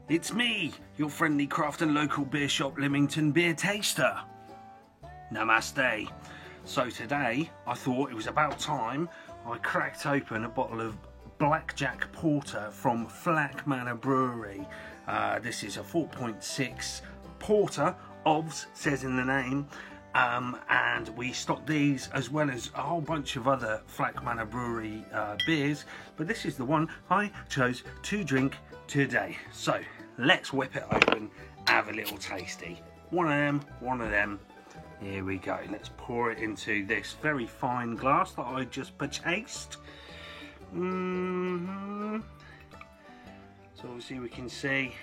It's me, your friendly craft and local beer shop Lymington beer taster. Namaste. So today I thought it was about time I cracked open a bottle of Blackjack Porter from Flack Manor Brewery. This is a 4.6 Porter, OBS says in the name, and we stock these as well as a whole bunch of other Flack Manor Brewery beers, but this is the one I chose to drink today. So let's whip it open, have a little tasty. One of them. Here we go. Let's pour it into this very fine glass that I just purchased. So obviously we can see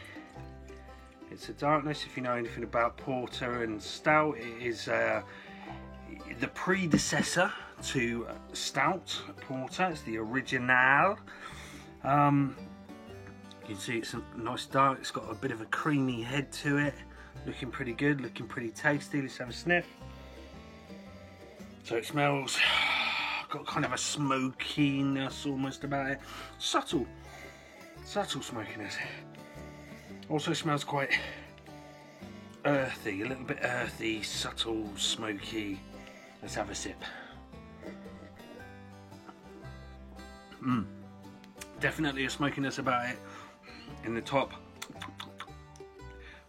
it's a darkness. If you know anything about porter and stout, it is the predecessor to stout porter. It's the original. You can see it's a nice dark. It's got a bit of a creamy head to it. Looking pretty good, looking pretty tasty. Let's have a sniff. So it smells, got kind of a smokiness almost about it. Subtle smokiness. Also smells quite earthy, a little bit earthy, subtle, smoky. Let's have a sip. Definitely a smokiness about it in the top.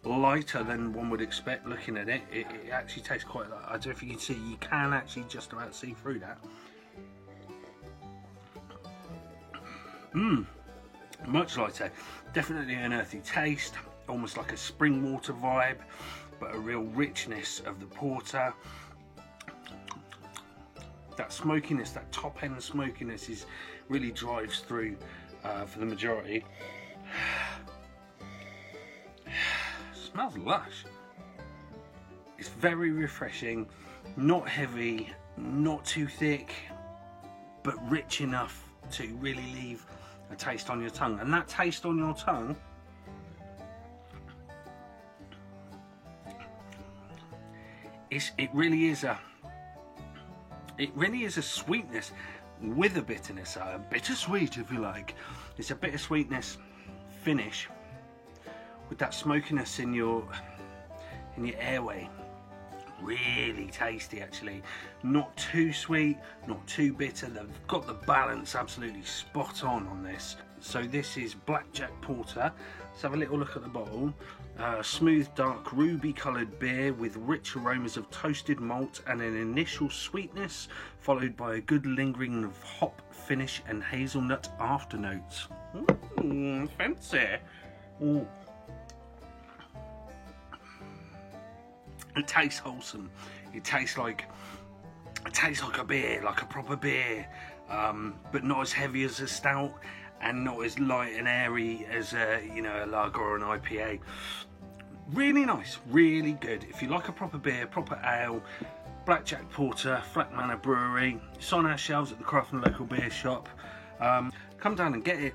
Lighter than one would expect looking at it. It actually tastes quite light. I don't know if you can see, you can actually just about see through that. Much lighter. Definitely an earthy taste, almost like a spring water vibe, but a real richness of the porter. That smokiness, that top end smokiness really drives through for the majority. Smells lush. It's very refreshing, not heavy, not too thick, but rich enough to really leave a taste on your tongue. And that taste on your tongue it really is a sweetness with a bitterness, bittersweet if you like. It's a bittersweetness finish with that smokiness in your airway. Really tasty actually. Not too sweet, not too bitter. They've got the balance absolutely spot on this. So this is Blackjack Porter. Let's have a little look at the bottle. Smooth, dark, ruby coloured beer with rich aromas of toasted malt and an initial sweetness, followed by a good lingering of hop finish and hazelnut afternotes. Fancy. It tastes wholesome. It tastes like a beer, like a proper beer, but not as heavy as a stout, and not as light and airy as a lager or an IPA. Really nice, really good. If you like a proper beer, proper ale, Blackjack Porter, Flack Manor Brewery. It's on our shelves at the craft and local beer shop. Come down and get it.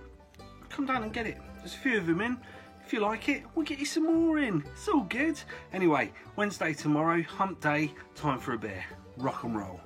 Come down and get it. There's a few of them in. If you like it, we'll get you some more in. It's all good. Anyway, Wednesday tomorrow, hump day, time for a beer. Rock and roll.